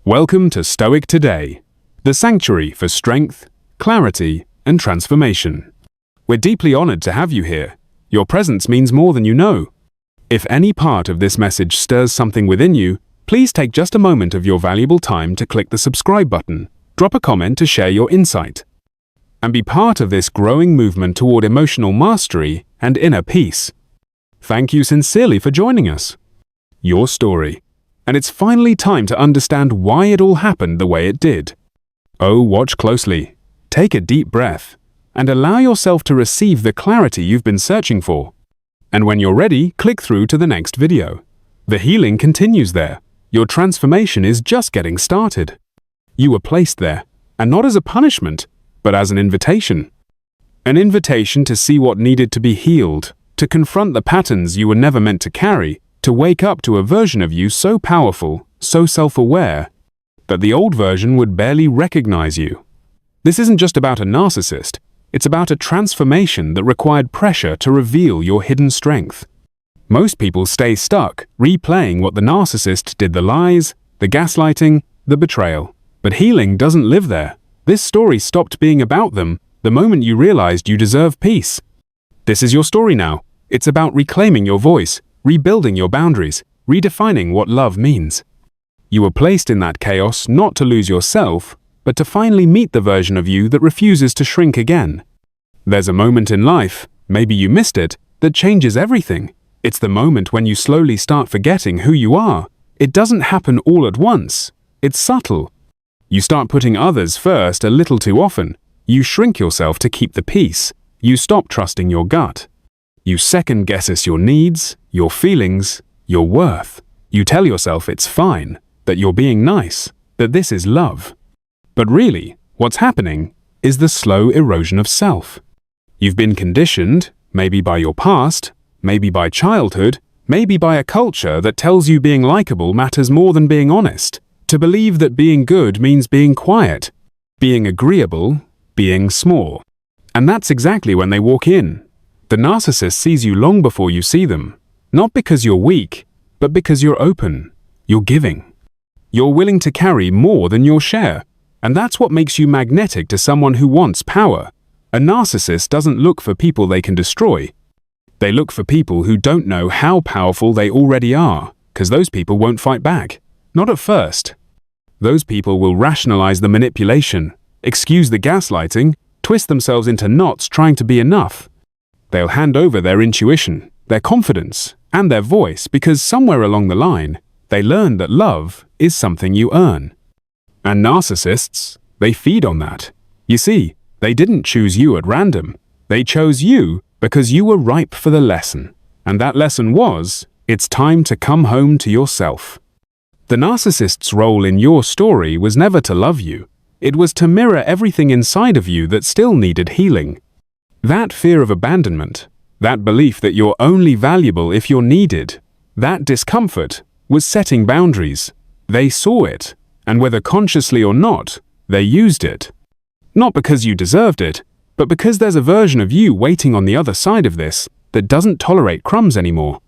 Welcome to Stoic Today, the sanctuary for strength, clarity, and transformation. We're deeply honored to have you here. Your presence means more than you know. If any part of this message stirs something within you, please take just a moment of your valuable time to click the subscribe button, drop a comment to share your insight, and be part of this growing movement toward emotional mastery and inner peace. Thank you sincerely for joining us. Your story. And it's finally time to understand why it all happened the way it did. Oh, watch closely. Take a deep breath and allow yourself to receive the clarity you've been searching for. And when you're ready, click through to the next video. The healing continues there. Your transformation is just getting started. You were placed there, and not as a punishment, but as an invitation. An invitation to see what needed to be healed, to confront the patterns you were never meant to carry, to wake up to a version of you so powerful, so self-aware, that the old version would barely recognize you. This isn't just about a narcissist, it's about a transformation that required pressure to reveal your hidden strength. Most people stay stuck, replaying what the narcissist did: the lies, the gaslighting, the betrayal. But healing doesn't live there. This story stopped being about them the moment you realized you deserve peace. This is your story now. It's about reclaiming your voice, rebuilding your boundaries, redefining what love means. You were placed in that chaos not to lose yourself, but to finally meet the version of you that refuses to shrink again. There's a moment in life, maybe you missed it, that changes everything. It's the moment when you slowly start forgetting who you are. It doesn't happen all at once. It's subtle. You start putting others first a little too often. You shrink yourself to keep the peace. You stop trusting your gut. You second-guess your needs, your feelings, your worth. You tell yourself it's fine, that you're being nice, that this is love. But really, what's happening is the slow erosion of self. You've been conditioned, maybe by your past, maybe by childhood, maybe by a culture that tells you being likable matters more than being honest, to believe that being good means being quiet, being agreeable, being small. And that's exactly when they walk in. The narcissist sees you long before you see them, not because you're weak, but because you're open, you're giving. You're willing to carry more than your share, and that's what makes you magnetic to someone who wants power. A narcissist doesn't look for people they can destroy. They look for people who don't know how powerful they already are, because those people won't fight back. Not at first. Those people will rationalize the manipulation, excuse the gaslighting, twist themselves into knots trying to be enough. They'll hand over their intuition, their confidence, and their voice because somewhere along the line, they learned that love is something you earn. And narcissists, they feed on that. You see, they didn't choose you at random. They chose you because you were ripe for the lesson. And that lesson was, it's time to come home to yourself. The narcissist's role in your story was never to love you. It was to mirror everything inside of you that still needed healing. That fear of abandonment, that belief that you're only valuable if you're needed, that discomfort was setting boundaries. They saw it, and whether consciously or not, they used it. Not because you deserved it, but because there's a version of you waiting on the other side of this that doesn't tolerate crumbs anymore.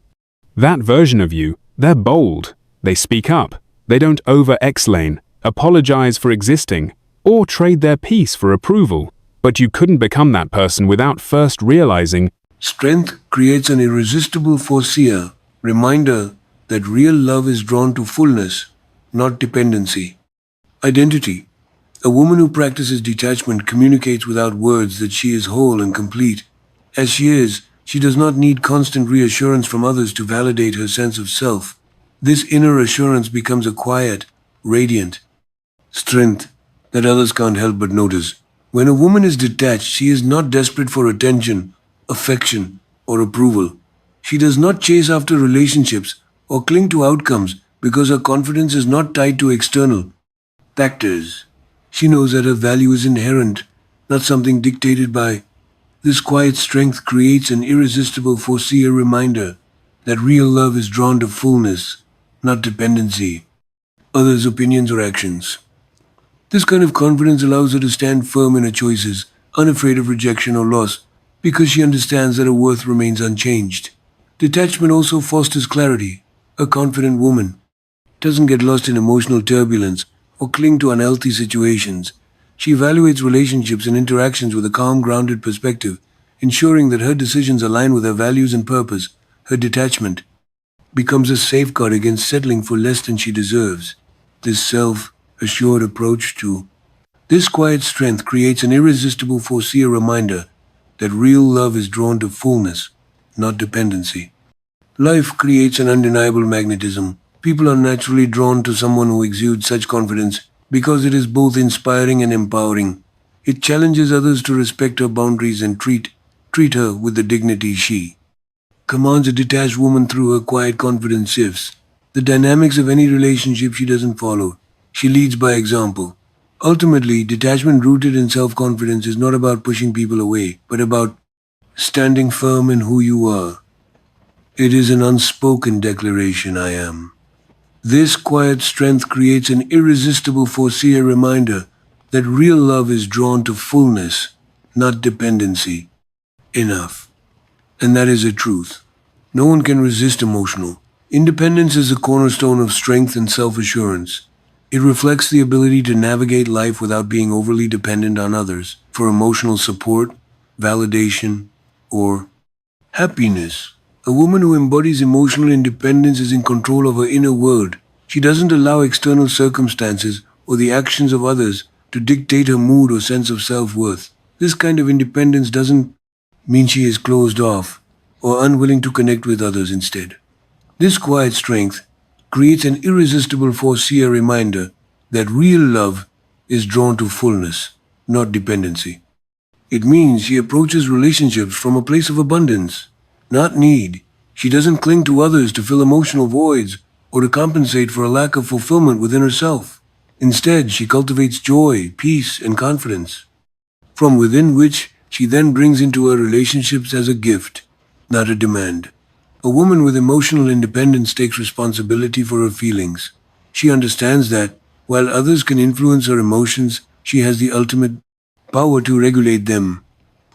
That version of you, they're bold. They speak up. They don't over-explain, apologize for existing, or trade their peace for approval. But you couldn't become that person without first realizing strength creates an irresistible forcia, reminder that real love is drawn to fullness, not dependency. Identity. A woman who practices detachment communicates without words that she is whole and complete. As she is, she does not need constant reassurance from others to validate her sense of self. This inner assurance becomes a quiet, radiant strength that others can't help but notice. When a woman is detached, she is not desperate for attention, affection, or approval. She does not chase after relationships or cling to outcomes because her confidence is not tied to external factors. She knows that her value is inherent, not something dictated by. This quiet strength creates an irresistible forcia, reminder that real love is drawn to fullness, not dependency, others' opinions or actions. This kind of confidence allows her to stand firm in her choices, unafraid of rejection or loss, because she understands that her worth remains unchanged. Detachment also fosters clarity. A confident woman doesn't get lost in emotional turbulence or cling to unhealthy situations. She evaluates relationships and interactions with a calm, grounded perspective, ensuring that her decisions align with her values and purpose. Her detachment becomes a safeguard against settling for less than she deserves. This self-assured approach to this quiet strength creates an irresistible foreseer reminder that real love is drawn to fullness, not dependency. Life creates an undeniable magnetism. People are naturally drawn to someone who exudes such confidence because it is both inspiring and empowering. It challenges others to respect her boundaries and treat her with the dignity she commands. A detached woman through her quiet confidence shifts the dynamics of any relationship she doesn't follow. She leads by example. Ultimately, detachment rooted in self-confidence is not about pushing people away, but about standing firm in who you are. It is an unspoken declaration, I am. This quiet strength creates an irresistible foreseer reminder that real love is drawn to fullness, not dependency. Enough. And that is a truth. No one can resist emotional. Independence is the cornerstone of strength and self-assurance. It reflects the ability to navigate life without being overly dependent on others for emotional support, validation, or happiness. A woman who embodies emotional independence is in control of her inner world. She doesn't allow external circumstances or the actions of others to dictate her mood or sense of self-worth. This kind of independence doesn't mean she is closed off or unwilling to connect with others instead. This quiet strength creates an irresistible foreseer reminder that real love is drawn to fullness, not dependency. It means she approaches relationships from a place of abundance, not need. She doesn't cling to others to fill emotional voids or to compensate for a lack of fulfillment within herself. Instead, she cultivates joy, peace, and confidence, from within which she then brings into her relationships as a gift, not a demand. A woman with emotional independence takes responsibility for her feelings. She understands that, while others can influence her emotions, she has the ultimate power to regulate them.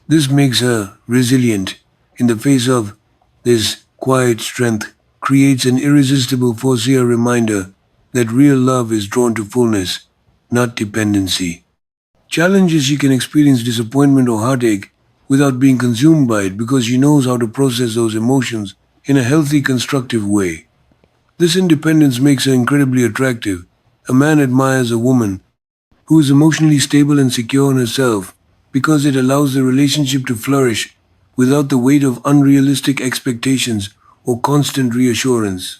This makes her resilient in the face of this quiet strength, creates an irresistible foreseer reminder that real love is drawn to fullness, not dependency. Challenges she can experience disappointment or heartache without being consumed by it because she knows how to process those emotions in a healthy, constructive way. This independence makes her incredibly attractive. A man admires a woman who is emotionally stable and secure in herself because it allows the relationship to flourish without the weight of unrealistic expectations or constant reassurance.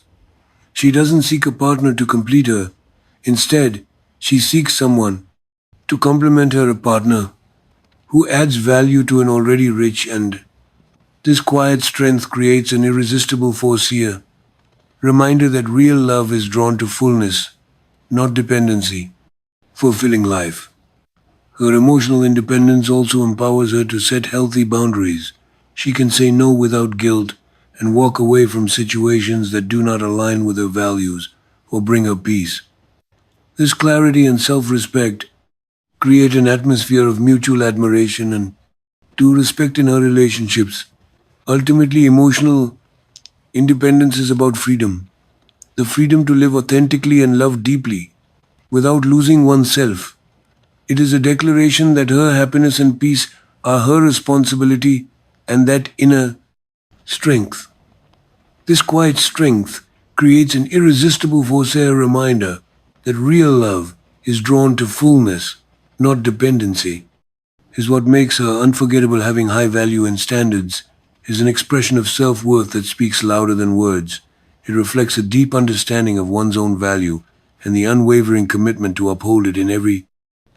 She doesn't seek a partner to complete her. Instead, she seeks someone to complement her, a partner who adds value to an already rich and this quiet strength creates an irresistible foreseer reminder that real love is drawn to fullness, not dependency, fulfilling life. Her emotional independence also empowers her to set healthy boundaries. She can say no without guilt and walk away from situations that do not align with her values or bring her peace. This clarity and self-respect create an atmosphere of mutual admiration and to respect in her relationships. Ultimately, emotional independence is about freedom. The freedom to live authentically and love deeply without losing oneself. It is a declaration that her happiness and peace are her responsibility and that inner strength. This quiet strength creates an irresistible foreseer reminder that real love is drawn to fullness, not dependency. Is what makes her unforgettable. Having high value and standards is an expression of self-worth that speaks louder than words. It reflects a deep understanding of one's own value and the unwavering commitment to uphold it in every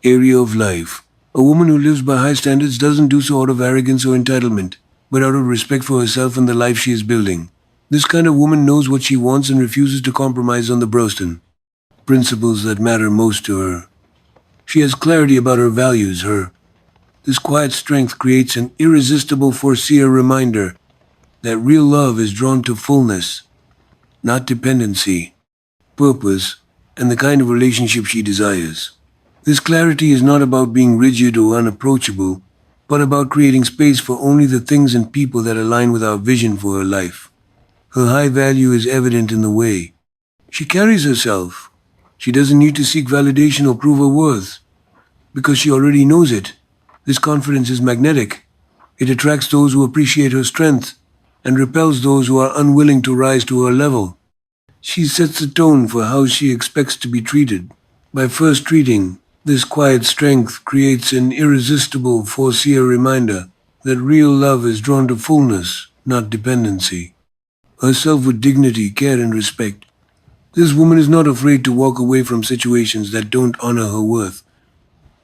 area of life. A woman who lives by high standards doesn't do so out of arrogance or entitlement, but out of respect for herself and the life she is building. This kind of woman knows what she wants and refuses to compromise on the Broston principles that matter most to her. She has clarity about her values. This quiet strength creates an irresistible foreseer reminder that real love is drawn to fullness, not dependency, purpose, and the kind of relationship she desires. This clarity is not about being rigid or unapproachable, but about creating space for only the things and people that align with our vision for her life. Her high value is evident in the way she carries herself. She doesn't need to seek validation or prove her worth, because she already knows it. This confidence is magnetic. It attracts those who appreciate her strength and repels those who are unwilling to rise to her level. She sets the tone for how she expects to be treated. By first treating, this quiet strength creates an irresistible foreseer reminder that real love is drawn to fullness, not dependency. Herself with dignity, care, and respect. This woman is not afraid to walk away from situations that don't honor her worth.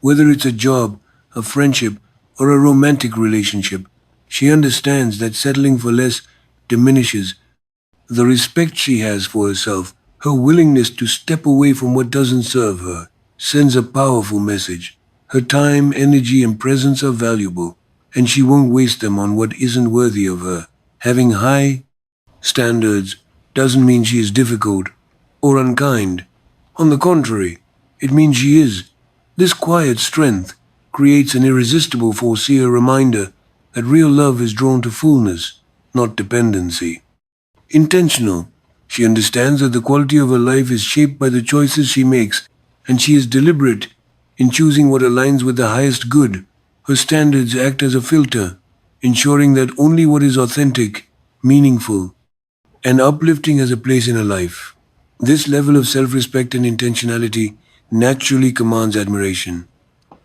Whether it's a job, a friendship, or a romantic relationship, she understands that settling for less diminishes the respect she has for herself. Her willingness to step away from what doesn't serve her sends a powerful message. Her time, energy, and presence are valuable, and she won't waste them on what isn't worthy of her. Having high standards doesn't mean she is difficult or unkind. On the contrary, it means she is. This quiet strength creates an irresistible foreseer reminder that real love is drawn to fullness, not dependency. Intentional. She understands that the quality of her life is shaped by the choices she makes, and she is deliberate in choosing what aligns with the highest good. Her standards act as a filter, ensuring that only what is authentic, meaningful, and uplifting has a place in her life. This level of self-respect and intentionality naturally commands admiration.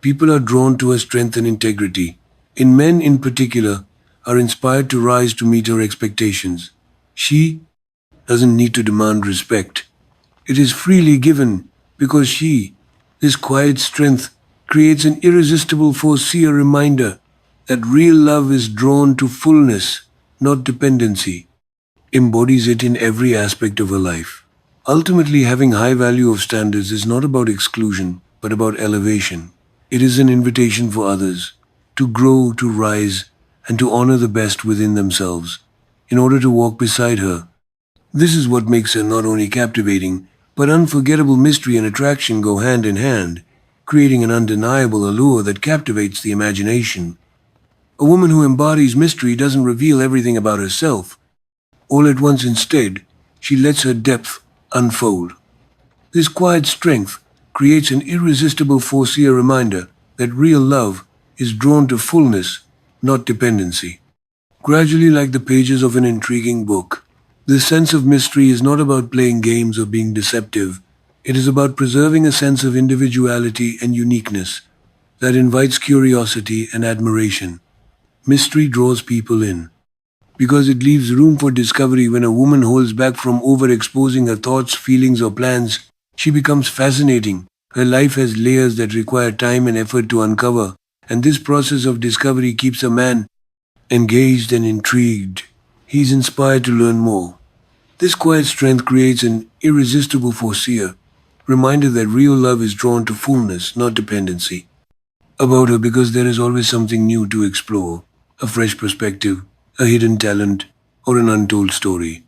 People are drawn to her strength and integrity, and men in particular are inspired to rise to meet her expectations. She doesn't need to demand respect. It is freely given because this quiet strength, creates an irresistible foreseer reminder that real love is drawn to fullness, not dependency. Embodies it in every aspect of her life. Ultimately, having high value of standards is not about exclusion, but about elevation. It is an invitation for others to grow, to rise, and to honor the best within themselves in order to walk beside her. This is what makes her not only captivating, but unforgettable. Mystery and attraction go hand in hand, creating an undeniable allure that captivates the imagination. A woman who embodies mystery doesn't reveal everything about herself all at once. Instead, she lets her depth unfold. This quiet strength creates an irresistible foreseer reminder that real love is drawn to fullness, not dependency. Gradually, like the pages of an intriguing book, this sense of mystery is not about playing games or being deceptive. It is about preserving a sense of individuality and uniqueness that invites curiosity and admiration. Mystery draws people in because it leaves room for discovery. When a woman holds back from overexposing her thoughts, feelings, or plans, she becomes fascinating. Her life has layers that require time and effort to uncover, and this process of discovery keeps a man engaged and intrigued. He's inspired to learn more. This quiet strength creates an irresistible foreseer reminder that real love is drawn to fullness, not dependency. About her, because there is always something new to explore, a fresh perspective, a hidden talent, or an untold story.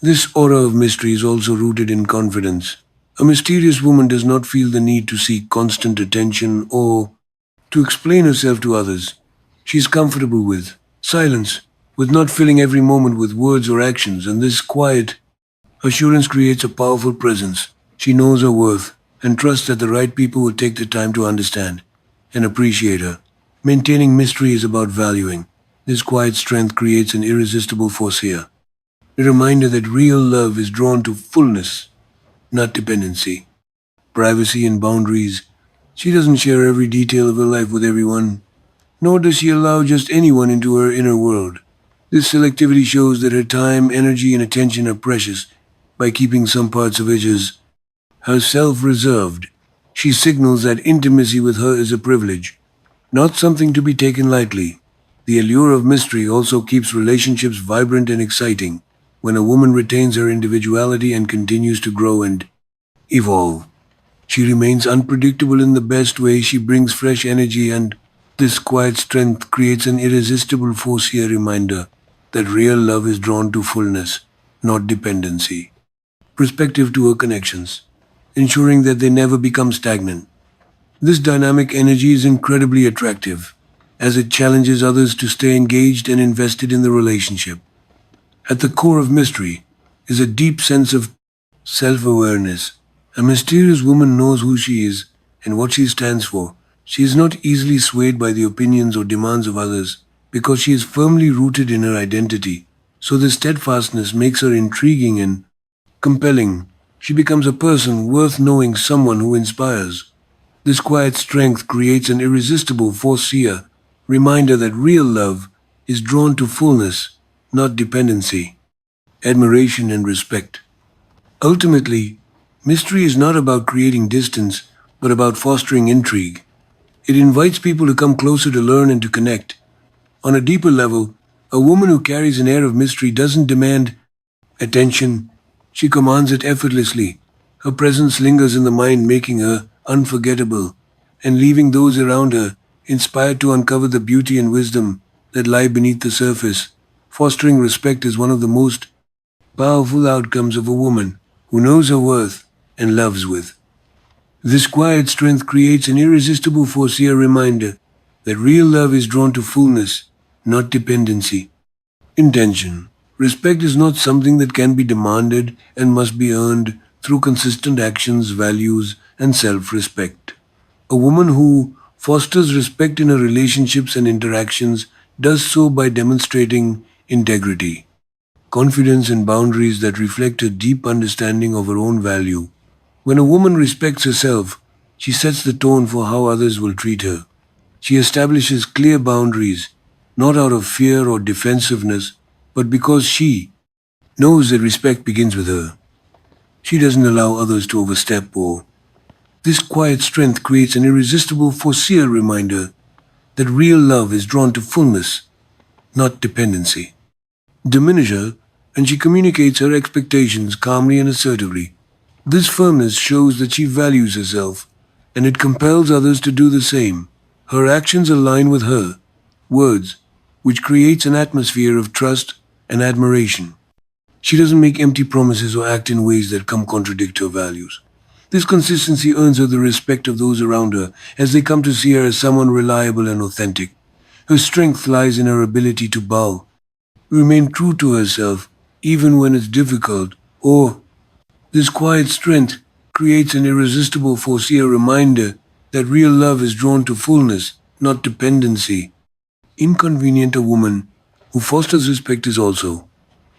This aura of mystery is also rooted in confidence. A mysterious woman does not feel the need to seek constant attention or to explain herself to others. She is comfortable with silence, with not filling every moment with words or actions, and this quiet assurance creates a powerful presence. She knows her worth and trusts that the right people will take the time to understand and appreciate her. Maintaining mystery is about valuing. This quiet strength creates an irresistible foreseer, a reminder that real love is drawn to fullness, not dependency. Privacy and boundaries. She doesn't share every detail of her life with everyone, nor does she allow just anyone into her inner world. This selectivity shows that her time, energy, and attention are precious. By keeping some parts of herself reserved, she signals that intimacy with her is a privilege, not something to be taken lightly. The allure of mystery also keeps relationships vibrant and exciting. When a woman retains her individuality and continues to grow and evolve, she remains unpredictable in the best way. She brings fresh energy, and this quiet strength creates an irresistible foreseer reminder that real love is drawn to fullness, not dependency. Perspective to her connections, ensuring that they never become stagnant. This dynamic energy is incredibly attractive, as it challenges others to stay engaged and invested in the relationship. At the core of mystery is a deep sense of self-awareness. A mysterious woman knows who she is and what she stands for. She is not easily swayed by the opinions or demands of others because she is firmly rooted in her identity. So this steadfastness makes her intriguing and compelling. She becomes a person worth knowing, someone who inspires. This quiet strength creates an irresistible force-seer, reminder that real love is drawn to fullness, not dependency, admiration and respect. Ultimately, mystery is not about creating distance, but about fostering intrigue. It invites people to come closer to learn and to connect. On a deeper level, a woman who carries an air of mystery doesn't demand attention, she commands it effortlessly. Her presence lingers in the mind, making her unforgettable and leaving those around her inspired to uncover the beauty and wisdom that lie beneath the surface. Fostering respect is one of the most powerful outcomes of a woman who knows her worth and loves with. This quiet strength creates an irresistible force-seer reminder that real love is drawn to fullness, not dependency. Intention. Respect is not something that can be demanded and must be earned through consistent actions, values, and self-respect. A woman who fosters respect in her relationships and interactions does so by demonstrating integrity, confidence, and boundaries that reflect a deep understanding of her own value. When a woman respects herself, she sets the tone for how others will treat her. She establishes clear boundaries, not out of fear or defensiveness, but because she knows that respect begins with her. She doesn't allow others to overstep or. This quiet strength creates an irresistible force-seer reminder that real love is drawn to fullness, not dependency. Diminish her, and she communicates her expectations calmly and assertively. This firmness shows that she values herself, and it compels others to do the same. Her actions align with her words, which creates an atmosphere of trust and admiration. She doesn't make empty promises or act in ways that come contradict her values. This consistency earns her the respect of those around her as they come to see her as someone reliable and authentic. Her strength lies in her ability to remain true to herself even when it's difficult, or this quiet strength creates an irresistible force-seer reminder that real love is drawn to fullness, not dependency. Inconvenient a woman who fosters respect is also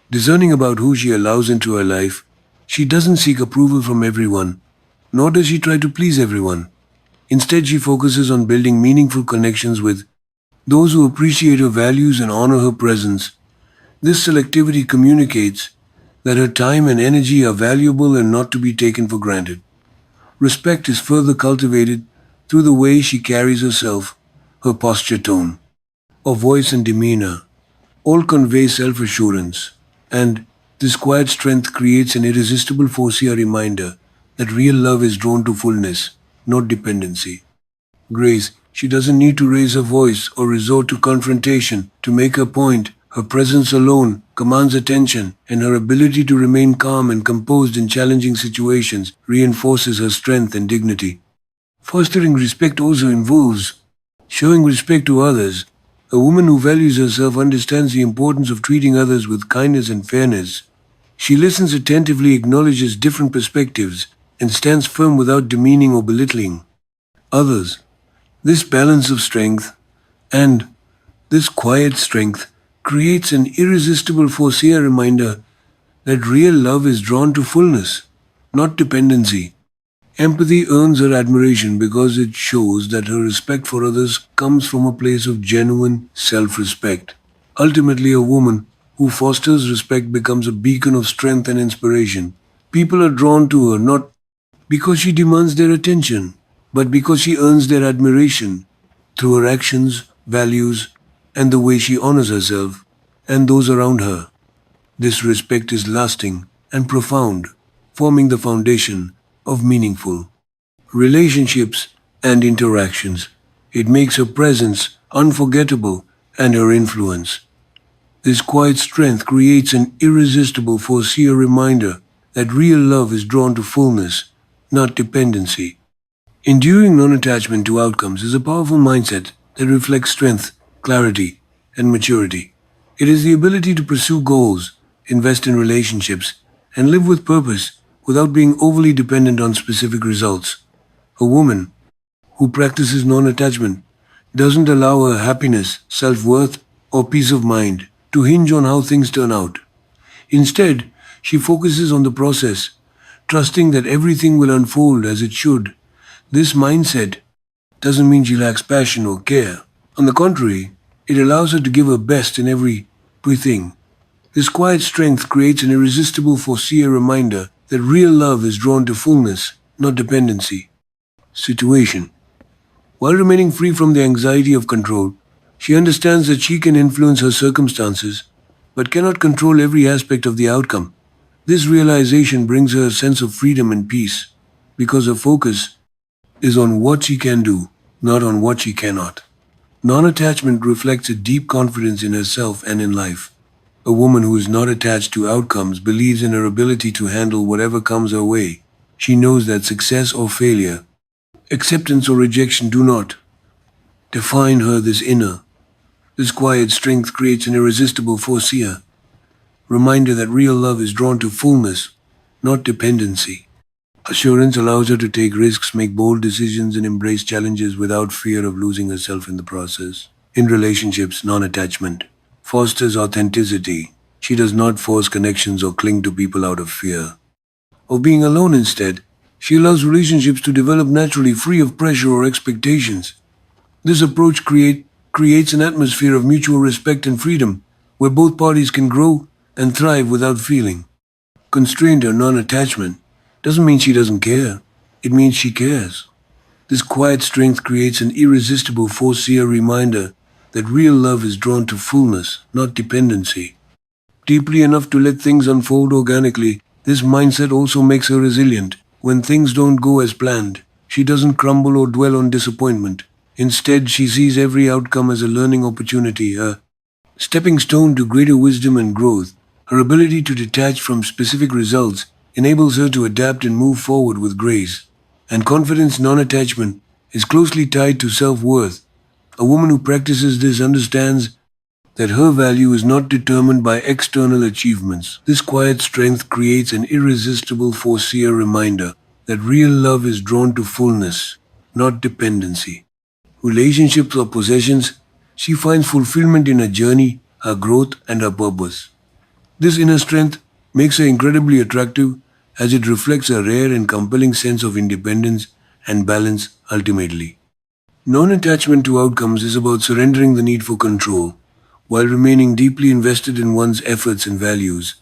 discerning about who she allows into her life. She doesn't seek approval from everyone, nor does she try to please everyone. Instead, she focuses on building meaningful connections with those who appreciate her values and honor her presence. This selectivity communicates that her time and energy are valuable and not to be taken for granted. Respect is further cultivated through the way she carries herself, her posture, tone of voice, and demeanor. All convey self-assurance, and this quiet strength creates an irresistible force-seer reminder that real love is drawn to fullness, not dependency. Grace. She doesn't need to raise her voice or resort to confrontation to make her point. Her presence alone commands attention, and her ability to remain calm and composed in challenging situations reinforces her strength and dignity. Fostering respect also involves showing respect to others. A woman who values herself understands the importance of treating others with kindness and fairness. She listens attentively, acknowledges different perspectives, and stands firm without demeaning or belittling others. This balance of strength and this quiet strength creates an irresistible force-seer reminder that real love is drawn to fullness, not dependency. Empathy earns her admiration because it shows that her respect for others comes from a place of genuine self-respect. Ultimately, a woman who fosters respect becomes a beacon of strength and inspiration. People are drawn to her not because she demands their attention, but because she earns their admiration through her actions, values, and the way she honors herself and those around her. This respect is lasting and profound, forming the foundation of meaningful relationships and interactions. It makes her presence unforgettable and her influence. This quiet strength creates an irresistible force-seer reminder that real love is drawn to fullness, not dependency. Enduring non-attachment to outcomes is a powerful mindset that reflects strength, clarity, and maturity. It is the ability to pursue goals, invest in relationships, and live with purpose without being overly dependent on specific results. A woman who practices non-attachment doesn't allow her happiness, self-worth, or peace of mind to hinge on how things turn out. Instead, she focuses on the process, trusting that everything will unfold as it should. This mindset doesn't mean she lacks passion or care. On the contrary, it allows her to give her best in everything. This quiet strength creates an irresistible foreseer reminder that real love is drawn to fullness, not dependency. Situation. While remaining free from the anxiety of control, she understands that she can influence her circumstances, but cannot control every aspect of the outcome. This realization brings her a sense of freedom and peace, because her focus is on what she can do, not on what she cannot. Non-attachment reflects a deep confidence in herself and in life. A woman who is not attached to outcomes believes in her ability to handle whatever comes her way. She knows that success or failure, acceptance or rejection do not define her. This quiet strength creates an irresistible foreseer, reminder that real love is drawn to fullness, not dependency. Assurance allows her to take risks, make bold decisions, and embrace challenges without fear of losing herself in the process. In relationships, non-attachment fosters authenticity. She does not force connections or cling to people out of fear of being alone. Instead, she allows relationships to develop naturally, free of pressure or expectations. This approach creates an atmosphere of mutual respect and freedom, where both parties can grow and thrive without feeling constrained. Or non-attachment doesn't mean she doesn't care. It means she cares. This quiet strength creates an irresistible foreseer reminder that real love is drawn to fullness, not dependency. Deeply enough to let things unfold organically, this mindset also makes her resilient. When things don't go as planned, she doesn't crumble or dwell on disappointment. Instead, she sees every outcome as a learning opportunity, a stepping stone to greater wisdom and growth. Her ability to detach from specific results enables her to adapt and move forward with grace and confidence. Non-attachment is closely tied to self-worth. A woman who practices this understands that her value is not determined by external achievements. This quiet strength creates an irresistible foreseer reminder that real love is drawn to fullness, not dependency. Relationships or possessions, she finds fulfillment in her journey, her growth, and her purpose. This inner strength makes her incredibly attractive, as it reflects a rare and compelling sense of independence and balance. Ultimately, non-attachment to outcomes is about surrendering the need for control while remaining deeply invested in one's efforts and values.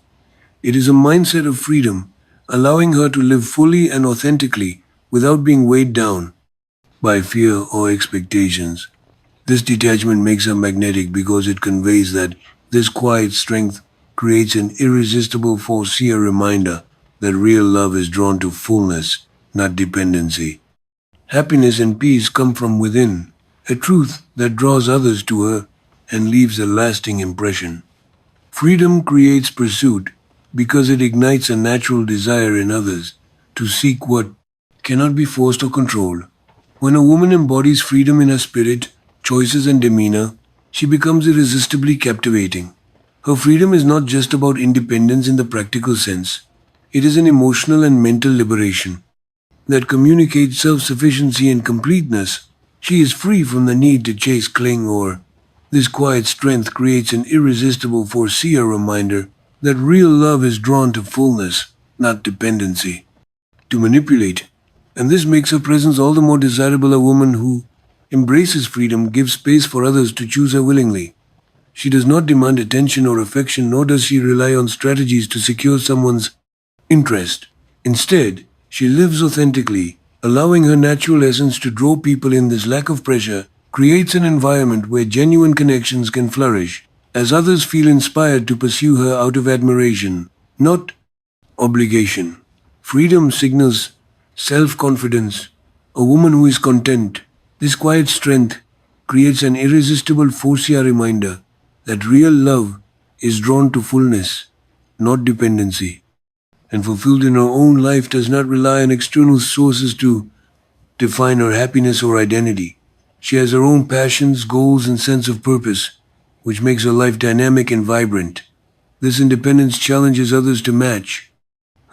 It is a mindset of freedom, allowing her to live fully and authentically without being weighed down by fear or expectations. This detachment makes her magnetic because it conveys that this quiet strength creates an irresistible foreseer reminder that real love is drawn to fullness, not dependency. Happiness and peace come from within, a truth that draws others to her and leaves a lasting impression. Freedom creates pursuit because it ignites a natural desire in others to seek what cannot be forced or controlled. When a woman embodies freedom in her spirit, choices, and demeanor, she becomes irresistibly captivating. Her freedom is not just about independence in the practical sense. It is an emotional and mental liberation that communicates self-sufficiency and completeness. She is free from the need to chase, cling, or this quiet strength creates an irresistible foreseer reminder that real love is drawn to fullness, not dependency, to manipulate. And this makes her presence all the more desirable. A woman who embraces freedom gives space for others to choose her willingly. She does not demand attention or affection, nor does she rely on strategies to secure someone's interest. Instead, she lives authentically, allowing her natural essence to draw people in. This lack of pressure creates an environment where genuine connections can flourish, as others feel inspired to pursue her out of admiration, not obligation. Freedom signals self-confidence. A woman who is content, this quiet strength, creates an irresistible foreseer reminder that real love is drawn to fullness, not dependency, and fulfilled in her own life does not rely on external sources to define her happiness or identity. She has her own passions, goals, and sense of purpose, which makes her life dynamic and vibrant. This independence challenges others to match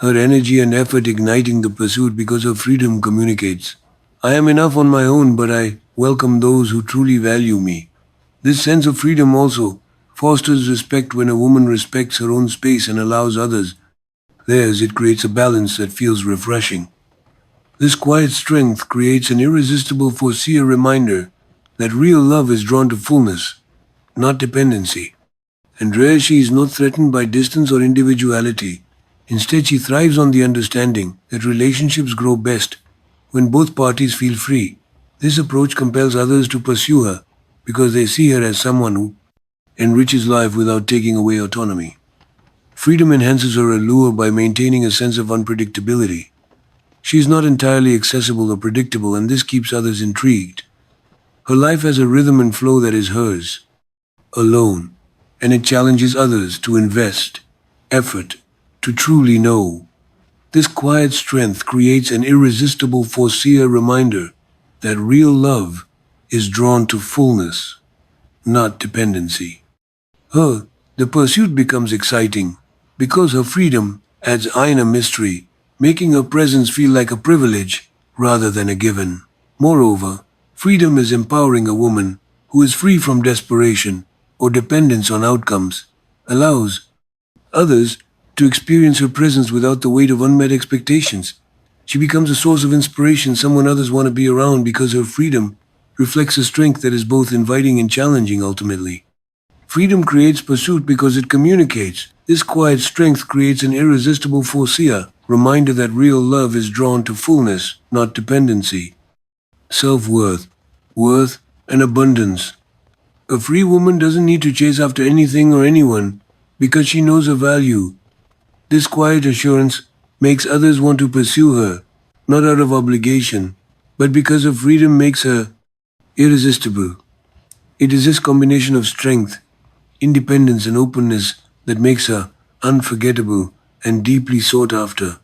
her energy and effort igniting the pursuit because her freedom communicates, I am enough on my own, but I welcome those who truly value me. This sense of freedom also fosters respect. When a woman respects her own space and allows others theirs, it creates a balance that feels refreshing. This quiet strength creates an irresistible foreseer reminder that real love is drawn to fullness, not dependency. And rare she is not threatened by distance or individuality. Instead, she thrives on the understanding that relationships grow best when both parties feel free. This approach compels others to pursue her because they see her as someone who enriches life without taking away autonomy. Freedom enhances her allure by maintaining a sense of unpredictability. She is not entirely accessible or predictable, and this keeps others intrigued. Her life has a rhythm and flow that is hers alone, and it challenges others to invest effort to truly know. This quiet strength creates an irresistible foreseer reminder that real love is drawn to fullness, not dependency. The pursuit becomes exciting because her freedom adds inner mystery, making her presence feel like a privilege rather than a given. Moreover, freedom is empowering. A woman who is free from desperation or dependence on outcomes allows others to experience her presence without the weight of unmet expectations. She becomes a source of inspiration, someone others want to be around, because her freedom reflects a strength that is both inviting and challenging. Ultimately, freedom creates pursuit because it communicates. This quiet strength creates an irresistible foreseer reminder that real love is drawn to fullness, not dependency. Self-worth, worth, and abundance. A free woman doesn't need to chase after anything or anyone because she knows her value. This quiet assurance makes others want to pursue her, not out of obligation, but because her freedom makes her irresistible. It is this combination of strength, independence, and openness that makes her unforgettable and deeply sought after.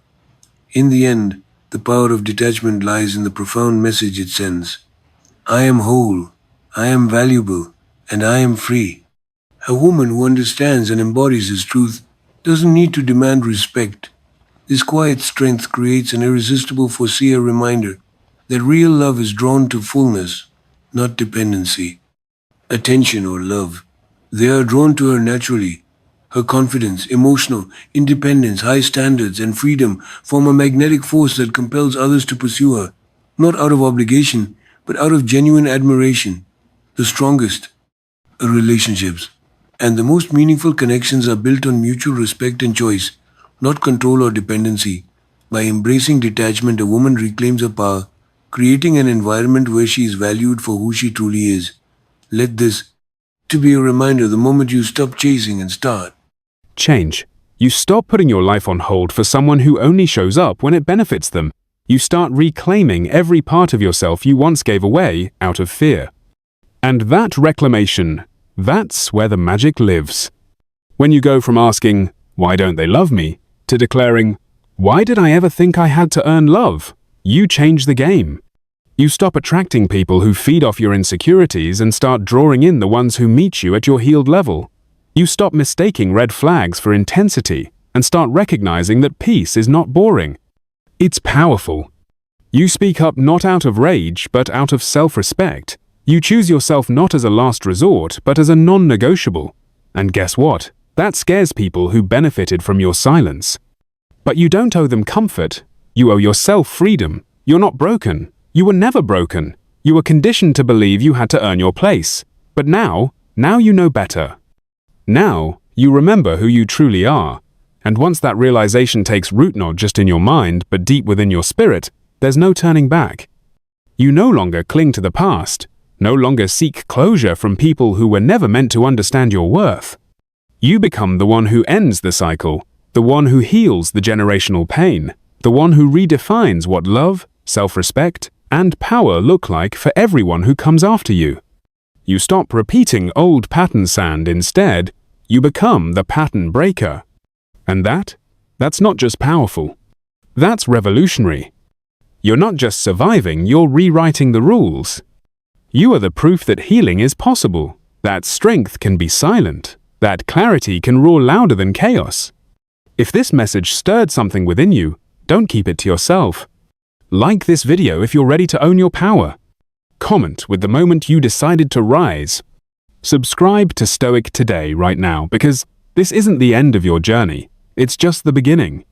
In the end, the power of detachment lies in the profound message it sends. I am whole, I am valuable, and I am free. A woman who understands and embodies this truth doesn't need to demand respect. This quiet strength creates an irresistible foreseer reminder that real love is drawn to fullness, not dependency, attention, or love. They are drawn to her naturally. Her confidence, emotional independence, high standards, and freedom form a magnetic force that compels others to pursue her, not out of obligation, but out of genuine admiration. The strongest relationships and the most meaningful connections are built on mutual respect and choice, not control or dependency. By embracing detachment, a woman reclaims her power, creating an environment where she is valued for who she truly is. Let this to be a reminder the moment you stop chasing and start Change. You stop putting your life on hold for someone who only shows up when it benefits them. You start reclaiming every part of yourself you once gave away out of fear. And that reclamation, that's where the magic lives. When you go from asking, "Why don't they love me?" to declaring, "Why did I ever think I had to earn love?" you change the game. You stop attracting people who feed off your insecurities and start drawing in the ones who meet you at your healed level. You stop mistaking red flags for intensity and start recognizing that peace is not boring. It's powerful. You speak up not out of rage, but out of self-respect. You choose yourself not as a last resort, but as a non-negotiable. And guess what? That scares people who benefited from your silence. But you don't owe them comfort. You owe yourself freedom. You're not broken. You were never broken. You were conditioned to believe you had to earn your place. But now you know better. Now, you remember who you truly are. And once that realization takes root not just in your mind, but deep within your spirit, there's no turning back. You no longer cling to the past, no longer seek closure from people who were never meant to understand your worth. You become the one who ends the cycle, the one who heals the generational pain, the one who redefines what love, self-respect, and power look like for everyone who comes after you. You stop repeating old pattern sand. Instead, you become the pattern breaker. And that's not just powerful. That's revolutionary. You're not just surviving, you're rewriting the rules. You are the proof that healing is possible, that strength can be silent, that clarity can roar louder than chaos. If this message stirred something within you, don't keep it to yourself. Like this video if you're ready to own your power. Comment with the moment you decided to rise. Subscribe to Stoic today right now because this isn't the end of your journey, it's just the beginning.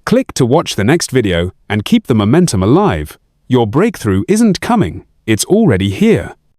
Click to watch the next video and keep the momentum alive. Your breakthrough isn't coming, it's already here.